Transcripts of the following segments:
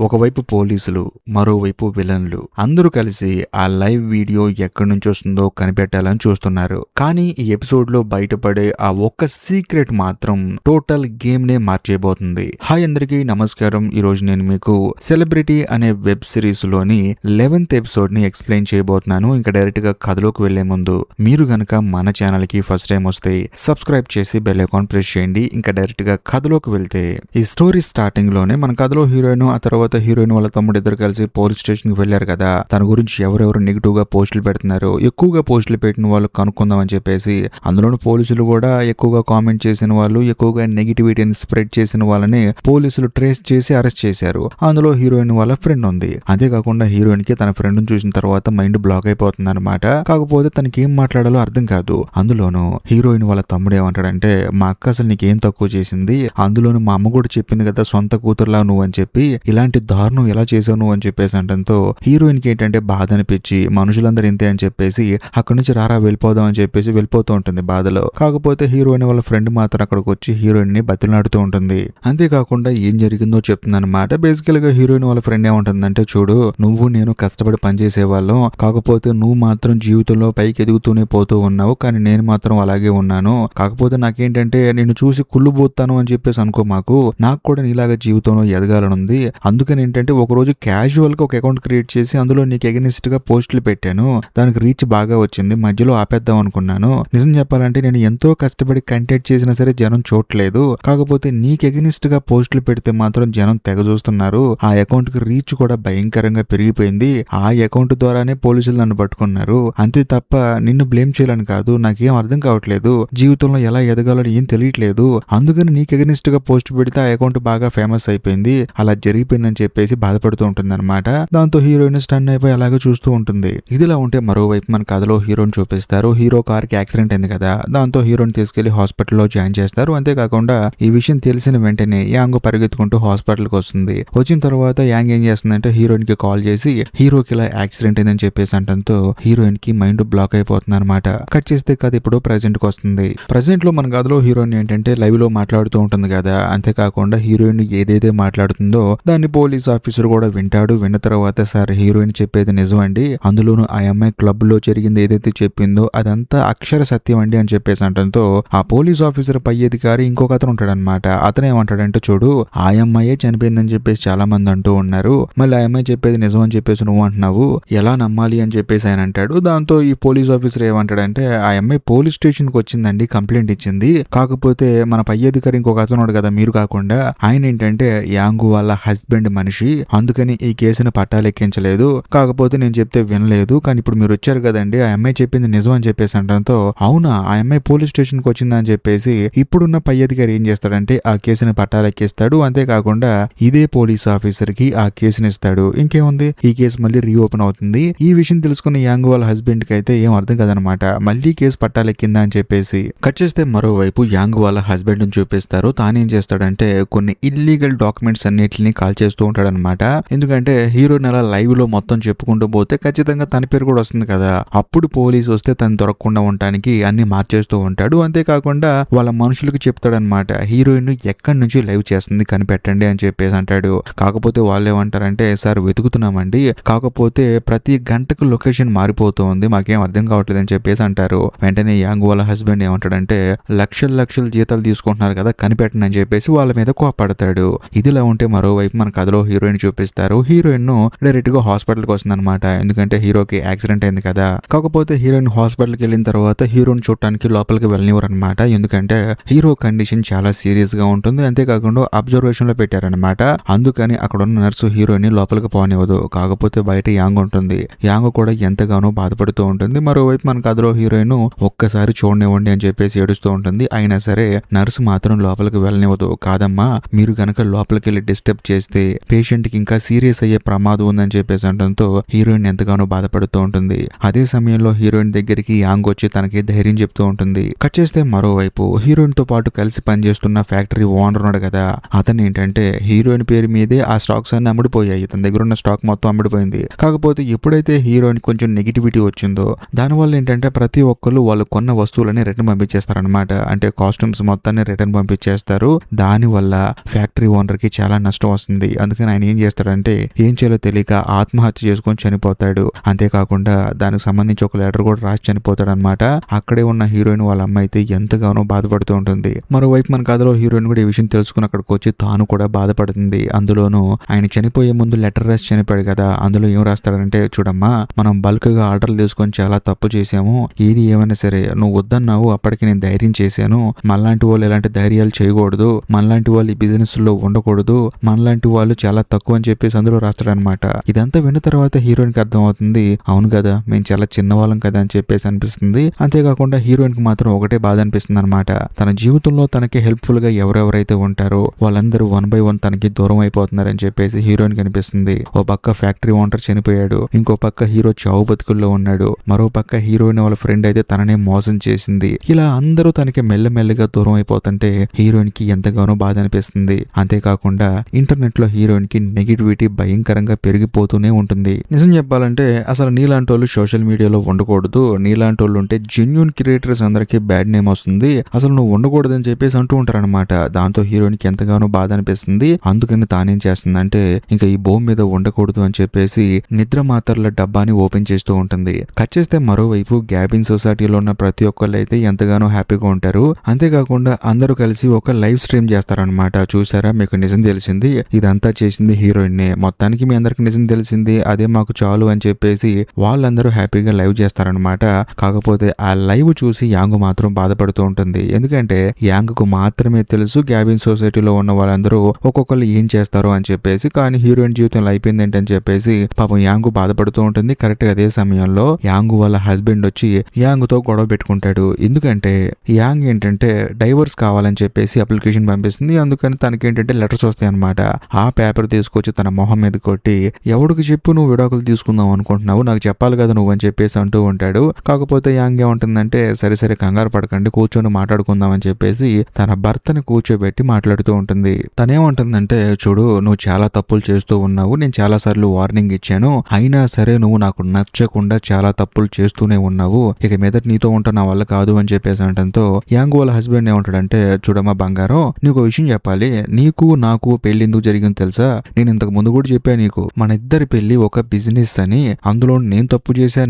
ఒకవైపు పోలీసులు, మరోవైపు విలన్లు అందరూ కలిసి ఆ లైవ్ వీడియో ఎక్కడి నుంచి వస్తుందో కనిపెట్టాలని చూస్తున్నారు. కానీ ఈ ఎపిసోడ్ లో బయటపడే ఆ ఒక్క సీక్రెట్ మాత్రం టోటల్ గేమ్ నే మార్చేయబోతుంది. హాయ్ అందరికీ నమస్కారం. ఈ రోజు నేను మీకు సెలబ్రిటీ అనే వెబ్ సిరీస్ లోని 11th ఎపిసోడ్ ని ఎక్స్ప్లెయిన్ చేయబోతున్నాను. ఇంకా డైరెక్ట్ గా కథలోకి వెళ్లే ముందు మీరు గనక మన ఛానల్ కి ఫస్ట్ టైం వస్తే సబ్స్క్రైబ్ చేసి బెల్ ఐకాన్ ప్రెస్ చేయండి. ఇంకా డైరెక్ట్ గా కథలోకి వెళ్తే ఈ స్టోరీ స్టార్టింగ్ లోనే మన కథలో హీరోయిన్, ఆ తర్వాత హీరోయిన్ వాళ్ళ తమ్ముడు ఇద్దరు కలిసి పోలీస్ స్టేషన్ కి వెళ్లారు కదా. తన గురించి ఎవరెవరు నెగిటివ్ గా పోస్టులు పెడుతున్నారు, ఎక్కువగా పోస్టులు పెట్టిన వాళ్ళు కనుక్కుందాం అని చెప్పేసి అందులోని పోలీసులు కూడా ఎక్కువగా కామెంట్ చేసిన వాళ్ళు, ఎక్కువగా నెగిటివిటీని స్ప్రెడ్ చేసిన వాళ్ళని పోలీసులు ట్రేస్ చేసి అరెస్ట్ చేశారు. అందులో హీరోయిన్ వాళ్ళ ఫ్రెండ్ ఉంది. అంతేకాకుండా హీరోయిన్ కి తన ఫ్రెండ్ చూసిన తర్వాత మైండ్ బ్లాక్ అయిపోతుంది అనమాట. కాకపోతే తనకి ఏం మాట్లాడాలో అర్థం కాదు. అందులోనూ హీరోయిన్ వాళ్ళ తమ్ముడు ఏమంటాడంటే, మా అక్క అసలు నీకేం తక్కువ చేసింది, అందులోనూ మా అమ్మ కూడా చెప్పింది కదా సొంత కూతురులా నువ్వు అని చెప్పి, ఇలాంటి దారుణం ఎలా చేసావు నువ్వు అని చెప్పేసి అంటంతో హీరోయిన్ కి ఏంటంటే బాధ అనిపించి మనుషులందరూ ఇంతే అని చెప్పేసి అక్కడి నుంచి రారా వెళ్ళిపోదాం అని చెప్పేసి వెళ్ళిపోతూ ఉంటుంది బాధలో. కాకపోతే హీరోయిన్ వాళ్ళ ఫ్రెండ్ మాత్రం అక్కడికి వచ్చి హీరోయిన్ ని బతిలాడుతూ ఉంటుంది. అంతేకాకుండా ఏం జరిగిందో చెప్తుంది అనమాట. బేసికల్ గా హీరోయిన్ వాళ్ళ ఫ్రెండ్ ఏముంటుందంటే, చూడు నువ్వు నేను కష్టపడి పనిచేసే వాళ్ళం, కాకపోతే నువ్వు మాత్రం జీవితంలో పైకి ఎదుగుతూనే పోతూ ఉన్నావు, కానీ నేను మాత్రం అలాగే ఉన్నాను. కాకపోతే నాకేంటంటే నిన్ను చూసి కుళ్ళుబోతాను అని చెప్పేసి అనుకో మాకు, నాకు కూడా నీలాగా జీవితంలో ఎదగాలనుంది. అందుకని ఏంటంటే ఒకరోజు క్యాజువల్ గా ఒక అకౌంట్ క్రియేట్ చేసి అందులో నీకు ఎగనిస్ట్ గా పోస్టులు పెట్టాను. దానికి రీచ్ బాగా వచ్చింది, మధ్యలో ఆపేద్దాం అనుకున్నాను. నిజం చెప్పాలంటే నేను ఎంతో కష్టపడి కంటెంట్ చేసినా సరే జనం చూడలేదు. కాకపోతే నీకు ఎగనిస్ట్ గా పోస్టులు పెడితే మాత్రం జనం తెగ చూస్తున్నారు. ఆ అకౌంట్ కి రీచ్ కూడా భయంకరంగా పెరిగిపోయింది. ఆ అకౌంట్ ద్వారానే పోలీసులు నన్ను పట్టుకున్నారు. అంతే తప్ప నిన్ను బ్లేమ్ చేయాలని కాదు. నాకేం అర్థం కావట్లేదు, జీవితంలో ఎలా ఎదగాలని ఏం తెలియట్లేదు. అందుకని నీకు ఎగనిస్ట్ గా పోస్ట్ పెడితే ఆ అకౌంట్ బాగా ఫేమస్ అయిపోయింది, అలా జరిగిపోయిందని చెప్పేసి బాధపడుతూ ఉంటుంది అనమాట. దాంతో హీరోయిన్ స్టన్ అయిపోయి అలాగే చూస్తూ ఉంటుంది. ఇదిలా ఉంటే మరోవైపు మన కథలో హీరోని చూపిస్తారు. హీరో కార్ కి యాక్సిడెంట్ అయింది కదా, దాంతో హీరోని తీసుకెళ్లి హాస్పిటల్లో జాయిన్ చేస్తారు. అంతేకాకుండా ఈ విషయం తెలిసిన వెంటనే యాంగ్ పరిగెత్తుకుంటూ హాస్పిటల్ కి వస్తుంది. వచ్చిన తర్వాత యాంగ్ ఏం చేస్తుందంటే హీరోయిన్ కి కాల్ చేసి హీరోకి ఇలా యాక్సిడెంట్ అయిందని చెప్పేసి అంటంతో హీరోయిన్ కి మైండ్ బ్లాక్ అయిపోతుంది అనమాట. కట్ చేస్తే కథ ఇప్పుడు ప్రెసెంట్ కి వస్తుంది. ప్రెసెంట్ లో మన కథలో హీరోయిన్ ఏంటంటే లైవ్ లో మాట్లాడుతూ ఉంటుంది కదా. అంతేకాకుండా హీరోయిన్ ఏదైతే మాట్లాడుతుందో దాన్ని పోలీస్ ఆఫీసర్ కూడా వింటాడు. విన్న తర్వాత, సార్ హీరోయిన్ చెప్పేది నిజం అండి, అందులోనూ ఆ అమ్మాయి క్లబ్ లో జరిగింది ఏదైతే చెప్పిందో అదంతా అక్షర సత్యం అండి అని చెప్పేసి అంటంతో ఆ పోలీస్ ఆఫీసర్ పై అధికారి ఇంకొక అతను ఉంటాడనమాట. అతను ఏమంటాడంటే, చూడు ఆ అమ్మాయే చనిపోయిందని చెప్పేసి చాలా మంది అంటూ ఉన్నారు, మళ్ళీ ఆ అమ్మాయి చెప్పేది నిజం అని చెప్పేసి నువ్వు అంటున్నావు, ఎలా నమ్మాలి అని చెప్పేసి ఆయన అంటాడు. దాంతో ఈ పోలీస్ ఆఫీసర్ ఏమంటాడంటే, ఆ అమ్మాయి పోలీస్ స్టేషన్ కి వచ్చిందండి, కంప్లైంట్ ఇచ్చింది. కాకపోతే మన పై అధికారి ఇంకొక అతను ఉన్నాడు కదా మీరు కాకుండా, ఆయన ఏంటంటే యాంగ్ వాళ్ళ హస్బెండ్ మనిషి, అందుకని ఈ కేసును పట్టాలెక్కించలేదు. కాకపోతే నేను చెప్తే వినలేదు, కానీ ఇప్పుడు మీరు వచ్చారు కదండి ఆ అమ్మాయి చెప్పింది నిజం అని చెప్పేసి అంటంతో, అవునా ఆ అమ్మాయి పోలీస్ స్టేషన్ కి వచ్చిందని చెప్పేసి ఇప్పుడున్న పై అధికారి ఏం చేస్తాడంటే ఆ కేసుని పట్టాలెక్కిస్తాడు. అంతేకాకుండా ఇదే పోలీస్ ఆఫీసర్ కి ఆ కేసుని ఇస్తాడు. ఇంకేముంది, ఈ కేసు మళ్ళీ రీఓపెన్ అవుతుంది. ఈ విషయం తెలుసుకున్న యాంగ్ వాళ్ళ హస్బెండ్ కి అయితే ఏం అర్థం కదనమాట, మళ్ళీ కేసు పట్టాలెక్కిందా అని చెప్పేసి. కట్ చేస్తే మరోవైపు యాంగ్ వాళ్ళ హస్బెండ్ ని చూపిస్తారు. తానేం చేస్తాడంటే కొన్ని ఇల్లీగల్ డాక్యుమెంట్స్ అన్నిటిని కాల్ చేస్తూ ఉంటాడనమాట. ఎందుకంటే హీరోయిన్ అలా లైవ్ లో మొత్తం చెప్పుకుంటూ పోతే ఖచ్చితంగా తన పేరు కూడా వస్తుంది కదా, అప్పుడు పోలీస్ వస్తే తను దొరకకుండా ఉండటానికి అన్ని మార్చేస్తూ ఉంటాడు. అంతేకాకుండా వాళ్ళ మనుషులకు చెప్తాడనమాట, హీరోయిన్ ఎక్కడి నుంచి లైవ్ చేస్తుంది కనిపెట్టండి అని చెప్పేసి అంటాడు. కాకపోతే వాళ్ళు ఏమంటారంటే, సార్ వెతుకుతున్నామండి, కాకపోతే ప్రతి గంటకు లొకేషన్ మారిపోతుంది, మాకేం అర్థం కావట్లేదు అని చెప్పేసి అంటారు. వెంటనే యాంగ్ వాళ్ళ హస్బెండ్ ఏమంటాడంటే, లక్షల జీతాలు తీసుకుంటున్నారు కదా కనిపెట్టండి అని చెప్పేసి వాళ్ళ మీద కోపడతాడు. ఇదిలా ఉంటే మరోవైపు మన కథలో హీరోయిన్ చూపిస్తారు. హీరోయిన్ ను డైరెక్ట్ గా హాస్పిటల్ కి వస్తుంది అనమాట. ఎందుకంటే హీరోకి యాక్సిడెంట్ అయింది కదా. కాకపోతే హీరోయిన్ హాస్పిటల్ కి వెళ్ళిన తర్వాత హీరోని చూడటానికి లోపలికి వెళ్ళనివ్వరు అనమాట. ఎందుకంటే హీరో కండిషన్ చాలా సీరియస్ గా ఉంటుంది. అంతేకాకుండా అబ్జర్వేషన్ లో పెట్టారనమాట. అందుకని అక్కడ ఉన్న నర్సు హీరోయిన్ ని లోపలికి పోనివ్వదు. కాకపోతే బయట యాంగ్ ఉంటుంది. యాంగ్ కూడా ఎంతగానో బాధపడుతూ ఉంటుంది. మరోవైపు మన కథలో హీరోయిన్ ఒక్కసారి చూడనివ్వండి అని చెప్పేసి ఏడుస్తూ ఉంటుంది. అయినా సరే నర్సు మాత్రం లోపలికి వెళ్ళనివ్వదు. కాదమ్మా, మీరు గనక లోపలికి వెళ్ళి డిస్టర్బ్ చేస్తే పేషెంట్ కి ఇంకా సీరియస్ అయ్యే ప్రమాదం ఉందని చెప్పేసి అంటంతో హీరోయిన్ ఎంతగానో బాధపడుతూ ఉంటుంది. అదే సమయంలో హీరోయిన్ దగ్గరికి యాంగ్ వచ్చి తనకి ధైర్యం చెప్తూ ఉంటుంది. కట్ చేస్తే మరోవైపు హీరోయిన్ తో పాటు కలిసి పనిచేస్తున్న ఫ్యాక్టరీ ఓనర్ ఉన్నాడు కదా, అతను ఏంటంటే హీరోయిన్ పేరు మీదే ఆ స్టాక్స్ అన్ని అమ్ముడిపోయాయి. తన దగ్గర ఉన్న స్టాక్ మొత్తం అమ్ముడిపోయింది. కాకపోతే ఎప్పుడైతే హీరోయిన్ కొంచెం నెగిటివిటీ వచ్చిందో దానివల్ల ఏంటంటే ప్రతి ఒక్కరు వాళ్ళు కొన్న వస్తువులని రిటర్న్ పంపించేస్తారనమాట. అంటే కాస్ట్యూమ్స్ మొత్తాన్ని రిటర్న్ పంపించేస్తారు. దానివల్ల ఫ్యాక్టరీ ఓనర్ కి చాలా నష్టం వస్తుంది. అందుకని ఆయన ఏం చేస్తాడంటే ఏం చేయాలో తెలియక ఆత్మహత్య చేసుకొని చనిపోతాడు. అంతేకాకుండా దానికి సంబంధించి ఒక లెటర్ కూడా రాసి చనిపోతాడు అనమాట. అక్కడే ఉన్న హీరోయిన్ వాళ్ళ అమ్మ అయితే ఎంతగానో బాధపడుతూ ఉంటుంది. మరోవైపు మన కథలో హీరోయిన్ కూడా ఈ విషయం తెలుసుకుని అక్కడికి వచ్చి తాను కూడా బాధపడుతుంది. అందులోనూ ఆయన చనిపోయే ముందు లెటర్ రాసి చనిపోయాడు కదా, అందులో ఏం రాస్తాడంటే, చూడమ్మా మనం బల్క్ గా ఆర్డర్లు తీసుకొని చాలా తప్పు చేసాము, ఏది ఏమైనా సరే నువ్వు వద్దన్నావు, అప్పటికి నేను ధైర్యం చేశాను, మనలాంటి వాళ్ళు ఎలాంటి ధైర్యాలు చేయకూడదు, మనలాంటి వాళ్ళు ఈ బిజినెస్ లో ఉండకూడదు, మనలాంటి వాళ్ళు చాలా తక్కువ అని చెప్పేసి అందులో రాస్తాడనమాట. ఇదంతా విన్న తర్వాత హీరోయిన్ కి అర్థం అవుతుంది, అవును కదా మేము చాలా చిన్నవాళ్ళం కదా అని చెప్పేసి అనిపిస్తుంది. అంతేకాకుండా హీరోయిన్ కి మాత్రం ఒకటే బాధ అనిపిస్తుంది అనమాట. తన జీవితంలో తనకి హెల్ప్ఫుల్ గా ఎవరెవరైతే ఉంటారో వాళ్ళందరూ 1 by 1 తనకి దూరం అయిపోతున్నారని చెప్పేసి హీరోయిన్ కనిపిస్తుంది. ఓ పక్క ఫ్యాక్టరీ ఓనర్ చనిపోయాడు, ఇంకో పక్క హీరో చావు బతుకుల్లో ఉన్నాడు, మరో పక్క హీరోయిన్ వాళ్ళ ఫ్రెండ్ అయితే తననే మోసం చేసింది. ఇలా అందరూ తనకి మెల్లమెల్లగా దూరం అయిపోతుంటే హీరోయిన్ కి ఎంతగానో బాధ అనిపిస్తుంది. అంతేకాకుండా ఇంటర్నెట్ లో హీరోయిన్ కి నెగిటివిటీ భయంకరంగా పెరిగిపోతూనే ఉంటుంది. నిజం చెప్పాలంటే అసలు నీలాంటి వాళ్ళు సోషల్ మీడియాలో ఉండకూడదు, నీలాంటి వాళ్ళు ఉంటే జెన్యూన్ క్రియేటర్స్ అందరికీ బ్యాడ్ నేమ్ వస్తుంది, అసలు నువ్వు ఉండకూడదని చెప్పేసి అంటూ ఉంటారనమాట. దాంతో హీరోయిన్ కి ఎంతగానో బాధ అనిపిస్తుంది. అందుకని తానేం చేస్తుందంటే ఇంకా ఈ భూమి మీద ఉండకూడదు అని చెప్పేసి నిద్ర మాత్రల డబ్బాని ఓపెన్ చేస్తూ ఉంటుంది. కట్ చేస్తే మరోవైపు గ్యాబిన్ సొసైటీలో ఉన్న ప్రతి ఒక్కళ్ళు అయితే ఎంతగానో హ్యాపీగా ఉంటారు. అంతేకాకుండా అందరూ కలిసి ఒక లైవ్ స్ట్రీమ్ చేస్తారనమాట. చూసారా, మీకు నిజం తెలిసింది, ఇదంతా చేసింది హీరోయిన్, మొత్తానికి మీ అందరికి నిజం తెలిసింది, అదే మాకు చాలు అని చెప్పేసి వాళ్ళందరూ హ్యాపీగా లైవ్ చేస్తారనమాట. కాకపోతే ఆ లైవ్ చూసి యాంగ్ మాత్రం బాధపడుతూ ఉంటుంది. ఎందుకంటే యాంగ్ కు మాత్రమే తెలుసు గ్యాబిన్ సొసైటీలో ఉన్న వాళ్ళందరూ ఒక్కొక్కరు ఏం చేస్తారో అని చెప్పేసి. కానీ హీరోయిన్ జీవితంలో అయిపోయింది ఏంటని చెప్పేసి పాపం యాంగ్ బాధపడుతూ ఉంటుంది. కరెక్ట్ గా అదే సమయంలో యాంగ్ వాళ్ళ హస్బెండ్ వచ్చి యాంగ్ తో గొడవ పెట్టుకుంటాడు. ఎందుకంటే యాంగ్ ఏంటంటే డైవర్స్ కావాలని చెప్పేసి అప్లికేషన్ పంపిస్తుంది. అందుకని తనకేంటంటే లెటర్స్ వస్తాయి అనమాట. ఆ పేపర్ తీసుకొచ్చి తన మొహం మీద కొట్టి, ఎవడికి చెప్పు నువ్వు విడాకులు తీసుకుందాం అనుకుంటున్నావు, నాకు చెప్పాలి కదా నువ్వు అని చెప్పేసి అంటూ ఉంటాడు. కాకపోతే యాంగ్ ఏమంటుందంటే, సరే సరే కంగారు పడకండి, కూర్చొని మాట్లాడుకుందాం అని చెప్పేసి తన భర్తని కూర్చోబెట్టి మాట్లాడుతూ ఉంటుంది. తనేమంటుందంటే, చూడు నువ్వు చాలా తప్పులు చేస్తూ ఉన్నావు, నేను చాలా సార్లు వార్నింగ్ ఇచ్చాను, అయినా సరే నువ్వు నాకు నచ్చకుండా చాలా తప్పులు చేస్తూనే ఉన్నావు, ఇక మీదట నీతో ఉంటా నా వల్ల కాదు అని చెప్పేసి అంటంతో యాంగ్ వాళ్ళ హస్బెండ్ ఏమంటాడంటే, చూడమ్మా బంగారం, నీకు విషయం చెప్పాలి, నీకు నాకు పెళ్లి ఎందుకు జరిగింది తెలుసా, నేను ఇంతకు ముందు కూడా చెప్పాను నీకు, మన ఇద్దరి పెళ్లి ఒక బిజినెస్ అని, అందులో నేను తప్పు చేశా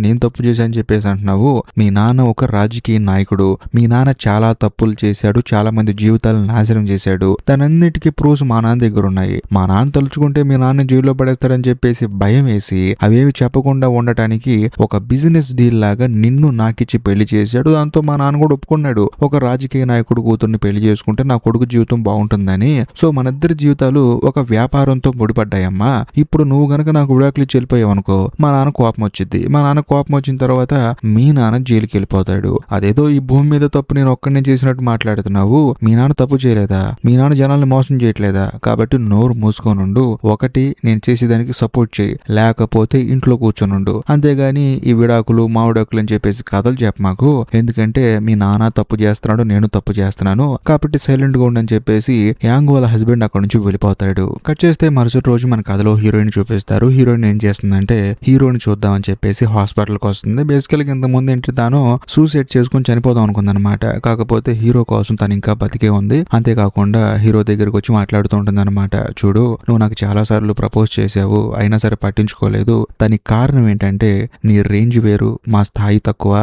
అని చెప్పేసి అంటున్నావు. మీ నాన్న ఒక రాజకీయ నాయకుడు, మీ నాన్న చాలా తప్పులు చేశాడు, చాలా మంది జీవితాలను నాశనం చేశాడు, దానన్నిటికీ ప్రూఫ్స్ మా నాన్న దగ్గర ఉన్నాయి, మా నాన్న తలుచుకుంటే మీ నాన్న జైల్లో పడేస్తాడని చెప్పేసి భయం వేసి అవేవి చెప్పకుండా ఉండటానికి ఒక బిజినెస్ డీల్ లాగా నిన్ను నాకిచ్చి పెళ్లి చేశాడు. దాంతో మా నాన్న కూడా ఒప్పుకున్నాడు, ఒక రాజకీయ నాయకుడు కూతుర్ని పెళ్లి చేసుకుంటే నా కొడుకు జీవితం బాగుంటుందని. సో మనిద్దరి జీవితాలు ఒక వ్యాపారంతో ముడిపడ్డాయమ్మా. ఇప్పుడు నువ్వు గనక నాకు విడాకులు ఇచ్చి వెళ్ళిపోయావు అనుకో, మా నాన్న కోపం వచ్చింది, మా నాన్న కోపం వచ్చిన తర్వాత మీ నాన్న జైలుకి వెళ్ళిపోతాడు. అదేదో ఈ భూమి మీద తప్పు నేను ఒక్కడినే చేసినట్టు మాట్లాడుతున్నావు, మీ నాన్న తప్పు చేయలేదా, మీ నాన్న జనాల్ని మోసం చేయట్లేదా, కాబట్టి నోరు మూసుకోనుండు, ఒకటి నేను చేసేదానికి సపోర్ట్ చేయి, లేకపోతే ఇంట్లో కూర్చొనుండు, అంతేగాని ఈ విడాకులు మావిడాకులు అని చెప్పేసి కథలు చెప్పమాకు, ఎందుకంటే మీ నాన్న తప్పు చేస్తున్నాడు, నేను తప్పు చేస్తున్నాను, కాబట్టి సైలెంట్ గా ఉండని చెప్పేసి యాంగ్ వాళ్ళ హస్బెండ్ అక్కడ నుంచి వెళ్ళిపోతాడు. కట్ చేస్తే మరుసటి రోజు మన కథలో హీరోయిన్ చూపిస్తారు. హీరోయిన్ ఏం చేస్తుందంటే హీరోని చూద్దామని చెప్పేసి హాస్పిటల్కి వస్తుంది. బేసికల్ గా ఇంత ముందు ఏంటి తాను సూసైడ్ చేసుకుని చనిపోదాం అనుకుందనమాట. కాకపోతే హీరో కోసం తను ఇంకా బతికే ఉంది. అంతేకాకుండా హీరో దగ్గరకు వచ్చి మాట్లాడుతూ ఉంటుంది అనమాట. చూడు నువ్వు నాకు చాలా సార్లు ప్రపోజ్ చేసావు, అయినా సరే పట్టించుకోలేదు, దానికి కారణం ఏంటంటే నీ రేంజ్ వేరు, మా స్థాయి తక్కువ,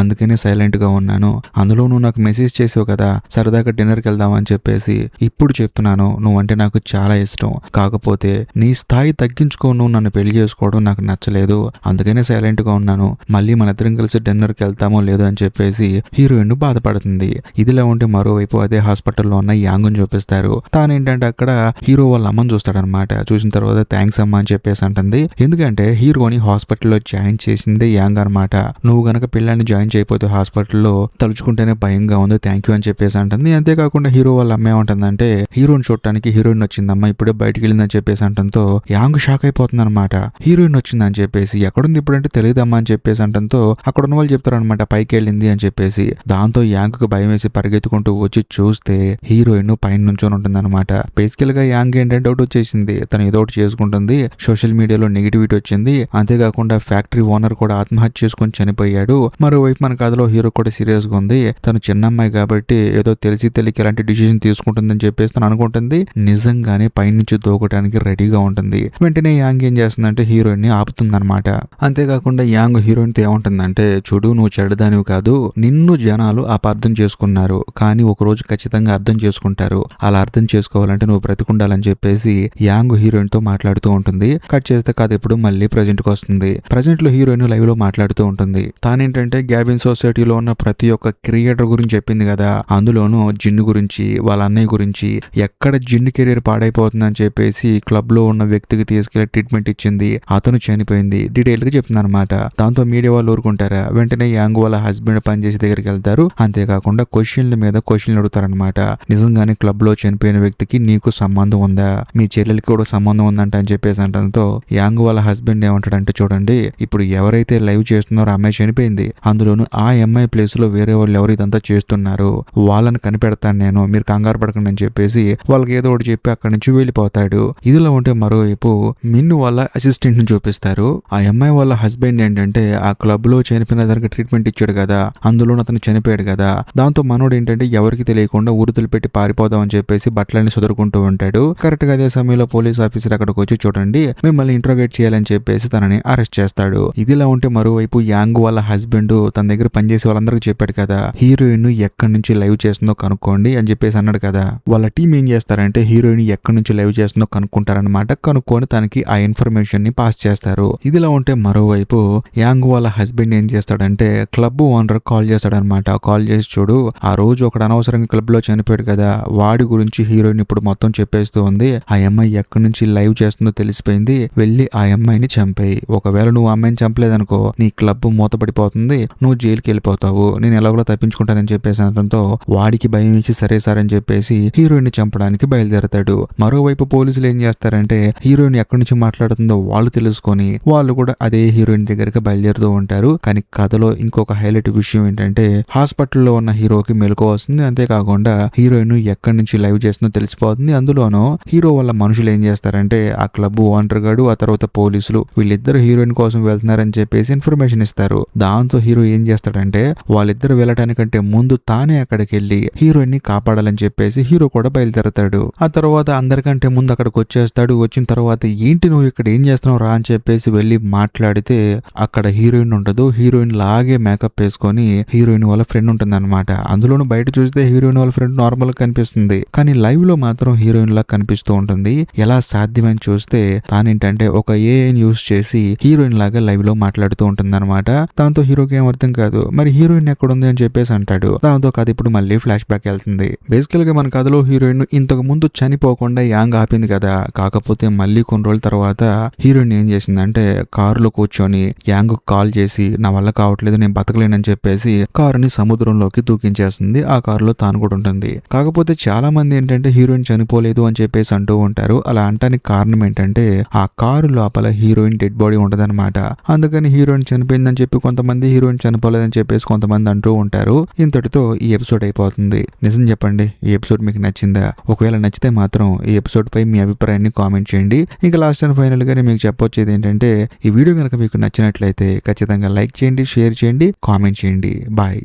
అందుకనే సైలెంట్ గా ఉన్నాను. అందులో నువ్వు నాకు మెసేజ్ చేసావు కదా సరదాగా డిన్నర్కి వెళ్దామని చెప్పేసి, ఇప్పుడు చెప్తున్నాను నువ్వంటే నాకు చాలా ఇష్టం, కాకపోతే నీ స్థాయి తగ్గించుకోను నన్ను పెళ్లి చేసుకోవడం నాకు నచ్చలేదు, అందుకనే సైలెంట్ గా ఉన్నాను, మళ్ళీ మన ఇద్దరం కలిసి డిన్నర్కి వెళ్తామో లేదో అని చెప్పేసి హీరోయిన్ బాధపడుతుంది. ఇదిలా ఉంటే మరోవైపు అదే హాస్పిటల్లో ఉన్న యాంగ్ని చూపిస్తారు. తానేంటంటే అక్కడ హీరో వాళ్ళ అమ్మని చూస్తాడనమాట. చూసిన తర్వాత థ్యాంక్స్ అమ్మ అని చెప్పేసి అంటుంది. ఎందుకంటే హీరోని హాస్పిటల్లో జాయిన్ చేసిందే యాంగ్ అనమాట. నువ్వు గనక పిల్లాన్ని జాయిన్ చేయకపోతే హాస్పిటల్లో తలుచుకుంటేనే భయంగా ఉంది, థ్యాంక్ యూ అని చెప్పేసి అంటుంది. అంతేకాకుండా హీరో వాళ్ళ అమ్మ ఏమంటుందంటే, హీరోయిన్ చూడటానికి హీరోయిన్ వచ్చిందమ్మా, ఇప్పుడే బయటికి వెళ్ళిందని చెప్పేసి అంటంతో యాంగ్ షాక్ అయిపోతుంది అనమాట. హీరోయిన్ వచ్చిందని చెప్పేసి, ఎక్కడుంది ఇప్పుడంటే తెలియదమ్మా అని చెప్పేసి అంటంతో అక్కడ ఉన్న వాళ్ళు చెప్తారనమాట పైకి వెళ్ళింది అని చెప్పేసి. దాంతో యాంగ్ కు భయం వేసి పరిగెత్తుకుంటూ వచ్చి చూస్తే హీరోయిన్ పైన నుంచొని ఉంటుంది అనమాట. బేసికల్ గా యాంగ్ ఏంటంటే డౌట్ వచ్చేసింది, తను ఏదో ఒకటి చేసుకుంటుంది, సోషల్ మీడియాలో నెగిటివిటీ వచ్చింది, అంతేకాకుండా ఫ్యాక్టరీ ఓనర్ కూడా ఆత్మహత్య చేసుకుని చనిపోయాడు. మరోవైపు మన కథలో హీరో కూడా సీరియస్ గా ఉంది, తను చిన్న అమ్మాయి కాబట్టి ఏదో తెలిసి తెలియక ఎలాంటి డిసిజన్ తీసుకుంటుందని చెప్పేసి తను అనుకుంటుంది. నిజంగానే పైనుంచి నుంచి దూకడానికి రెడీగా ఉంటుంది. వెంటనే యాంగ్ ఏం చేస్తుందంటే హీరోయిన్ ని ఆపుతుందన్నమాట. అంతేకాకుండా యాంగ్ హీరోయిన్ తో ఏమంటుందంటే, చూడు నువ్వు చెడ్డదానివి కాదు, నిన్ను జనాలు అపార్థం చేసుకున్నారు, కానీ ఒక రోజు ఖచ్చితంగా అర్థం చేసుకుంటారు. అలా అర్థం చేసుకోవాలంటే నువ్వు బ్రతికుండాలని చెప్పేసి యాంగ్ హీరోయిన్ తో మాట్లాడుతూ ఉంటుంది. కట్ చేస్తే కథ ఇప్పుడు మళ్ళీ ప్రజెంట్ కి వస్తుంది. ప్రజెంట్ లో హీరోయిన్ లైవ్ లో మాట్లాడుతూ ఉంటుంది. తానేంటంటే గ్యాబిన్ సొసైటీలో ఉన్న ప్రతి ఒక్క క్రియేటర్ గురించి చెప్పింది కదా, అందులోనూ జిన్ను గురించి, వాళ్ళ అన్నయ్య గురించి, ఎక్కడ జిన్ను కెరీర్ పాడైపోతుందని చెప్పేసి క్లబ్ లో ఉన్న వ్యక్తికి తీసుకెళ్లి ట్రీట్మెంట్ ఇచ్చింది, అతను చనిపోయింది, డీటెయిల్ గా చెప్తుంది అనమాట. దాంతో మీడియా వాళ్ళు ఊరుకుంటారా? వెంటనే యాంగ్ వాళ్ళ హస్బెండ్ పనిచేసే దగ్గరికి వెళ్తారు. అంతేకాకుండా క్వశ్చన్ల మీద క్వశ్చన్లు అడుగుతారనమాట. నిజంగానే క్లబ్ లో చనిపోయిన వ్యక్తికి నీకు సంబంధం ఉందా, మీ చెల్లెలకి కూడా సంబంధం ఉందంట అని చెప్పేసి అంటంతో యాంగ్ వాళ్ళ హస్బెండ్ ఏమంటాడంటే, చూడండి ఇప్పుడు ఎవరైతే లైవ్ చేస్తున్నారో అమ్మాయి చనిపోయింది, అందులోనూ ఆ అమ్మాయి ప్లేస్ లో వేరే వాళ్ళు ఎవరు ఇదంతా చేస్తున్నారు, వాళ్ళని కనిపెడతాను నేను, మీరు కంగారు పడకండి అని చెప్పేసి వాళ్ళకి ఏదో ఒకటి చెప్పి అక్కడి నుంచి వెళ్ళిపోతాడు. ఇదిలో ఉంటే మరోవైపు మిన్ను వాళ్ళ అసిస్టెంట్ ని చూపిస్తారు. ఆ అమ్మాయి వాళ్ళ హస్బెండ్ ఏంటంటే ఆ క్లబ్ లో చనిపోయిన దానికి ట్రీట్మెంట్ ఇచ్చాడు కదా, అందులో అతను చనిపోయాడు కదా, దాంతో మనోడు ఏంటంటే ఎవరికి తెలియకుండా ఉరుతులు పెట్టి పారిపోదాం అని చెప్పేసి బట్టలన్నీ సదురుకుంటూ ఉంటాడు. కరెక్ట్ గా అదే సమయంలో పోలీస్ ఆఫీసర్ అక్కడికి వచ్చి, చూడండి మిమ్మల్ని ఇంట్రోగేట్ చేయాలని చెప్పేసి తనని అరెస్ట్ చేస్తాడు. ఇదిలా ఉంటే మరోవైపు యాంగ్ వాళ్ళ హస్బెండ్ తన దగ్గర పనిచేసే వాళ్ళందరికీ చెప్పాడు కదా, హీరోయిన్ ఎక్కడి నుంచి లైవ్ చేస్తుందో కనుక్కోండి అని చెప్పేసి అన్నాడు కదా. వాళ్ళ టీం ఏం చేస్తారంటే హీరోయిన్ ఎక్కడి నుంచి లైవ్ చేస్తుందో కనుక్కుంటారనమాట. కనుక్కొని తనకి ఆ ఇన్ఫర్మేషన్ ని పాస్ చేస్తారు. ఇదిలా ఉంటే మరోవైపు యాంగ్ వాళ్ళ హస్బెండ్ ఏం చేస్తాడంటే క్లబ్ ఓనర్ కాల్ చేస్తాడనమాట. కాల్ చేసి, చూడు ఆ రోజు ఒకడు అనవసరంగా క్లబ్ లో చనిపోయాడు కదా, వాడి గురించి హీరోయిన్ ఇప్పుడు మొత్తం చెప్పేస్తూ ఉంది. ఆ అమ్మాయి ఎక్కడి నుంచి లైవ్ చేస్తుందో తెలిసిపోయింది, వెళ్ళి ఆ అమ్మాయిని చంపేయి. ఒకవేళ నువ్వు ఆ అమ్మాయిని చంపలేదనుకో నీ క్లబ్ మూతపడిపోతుంది, నువ్వు జైలుకి వెళ్ళిపోతావు, నేను ఎలాగోలా తప్పించుకుంటానని చెప్పేసి అనడంతో వాడికి భయం ఇచ్చి సరే సార్ అని చెప్పేసి హీరోయిన్ ని చంపడానికి బయలుదేరతాడు. మరోవైపు పోలీసులు ఏం చేస్తారంటే హీరోయిన్ ఎక్కడి నుంచి మాట్లాడుతుందో వాళ్ళు తెలుసుకొని వాళ్ళు కూడా అదే హీరోయిన్ దగ్గరికి బయలుదేరుతూ ఉంటారు. కానీ కథలో ఇంకొక హైలైట్ విషయం ఏంటంటే హాస్పిటల్లో ఉన్న హీరోకి మెలకువ వస్తుంది. అంతేకాకుండా హీరోయిన్ ఎక్కడి నుంచి లైవ్ చేస్తుందో తెలిసిపోతుంది. అందులోనూ హీరో వాళ్ళ మనుషులు ఏం చేస్తారంటే ఆ క్లబ్ ఓనర్ గాడు, ఆ తర్వాత పోలీసులు వీళ్ళిద్దరు హీరోయిన్ కోసం వెళ్తున్నారని చెప్పేసి ఇన్ఫర్మేషన్ ఇస్తారు. దాంతో హీరో ఏం చేస్తాడంటే వాళ్ళిద్దరు వెళ్ళటానికంటే ముందు తానే అక్కడికి వెళ్ళి హీరోయిన్ ని కాపాడాలని చెప్పేసి హీరో కూడా బయలుదేరతాడు. ఆ తర్వాత అందరికంటే ముందు అక్కడికి వచ్చేస్తాడు. వచ్చిన తర్వాత ఏంటి నువ్వు ఇక్కడ ఏం చేస్తున్నావు రా అని చెప్పేసి వెళ్ళి మాట్లాడితే అక్కడ హీరోయిన్ ఉండదు. హీరోయిన్ లాగే మేకప్ వేసుకొని హీరోయిన్ వాళ్ళ ఫ్రెండ్ ఉంటుంది అనమాట. అందులోనూ బయట చూస్తే హీరోయిన్ వాళ్ళ ఫ్రెండ్ నార్మల్ గా కనిపిస్తుంది, కానీ లైవ్ లో మాత్రం హీరోయిన్ లా కనిపిస్తూ ఉంటుంది. ఎలా సాధ్యమని చూస్తే తానేంటంటే ఒక ఏఐని యూస్ చేసి హీరోయిన్ లాగా లైవ్ లో మాట్లాడుతూ ఉంటుంది అనమాట. దాంతో హీరోకి ఏం అర్థం కాదు, మరి హీరోయిన్ ఎక్కడుంది అని చెప్పేసి అంటాడు. దాంతో కథ ఇప్పుడు మళ్ళీ ఫ్లాష్ బ్యాక్ వెళ్తుంది. బేసికల్ గా మన కథలో హీరోయిన్ ఇంతకు ముందు చనిపోకుండా యాంగ్ ఆపింది కదా, కాకపోతే మళ్ళీ కొన్ని రోజుల తర్వాత హీరోయిన్ ఏం చేసిందంటే కారులో కూర్చొని యాంగ్ కాల్ చేసి నా వల్ల కావట్లేదు, నేను బతకలేనని చెప్పేసి కారుని సముద్రంలోకి దూకించేస్తుంది. ఆ కారులో తాను కూడా ఉంటుంది. కాకపోతే చాలా మంది ఏంటంటే హీరోయిన్ చనిపోలేదు అని చెప్పేసి అంటూ ఉంటారు. అలా అంటానికి కారణం ఏంటంటే ఆ కారు లోపల హీరోయిన్ డెడ్ బాడీ ఉండదన్నమాట. అందుకని హీరోయిన్ చనిపోయిందని చెప్పి కొంతమంది, హీరోయిన్ చనిపోలేదని చెప్పేసి కొంతమంది అంటూ ఉంటారు. ఇంతటితో ఈ ఎపిసోడ్ అయిపోతుంది. నిజం చెప్పండి, ఈ ఎపిసోడ్ మీకు నచ్చిందా? ఒకవేళ నచ్చితే మాత్రం ఈ ఎపిసోడ్ పై మీ అభిప్రాయాన్ని కామెంట్ చేయండి. ఇంకా లాస్ట్ అండ్ ఫైనల్ గా మీకు చెప్పొచ్చేది ఏంటంటే ఈ వీడియో కనుక మీకు నచ్చినట్లయితే ఖచ్చితంగా లైక్ చేయండి, షేర్ చేయండి, కామెంట్ చేయండి. బాయ్.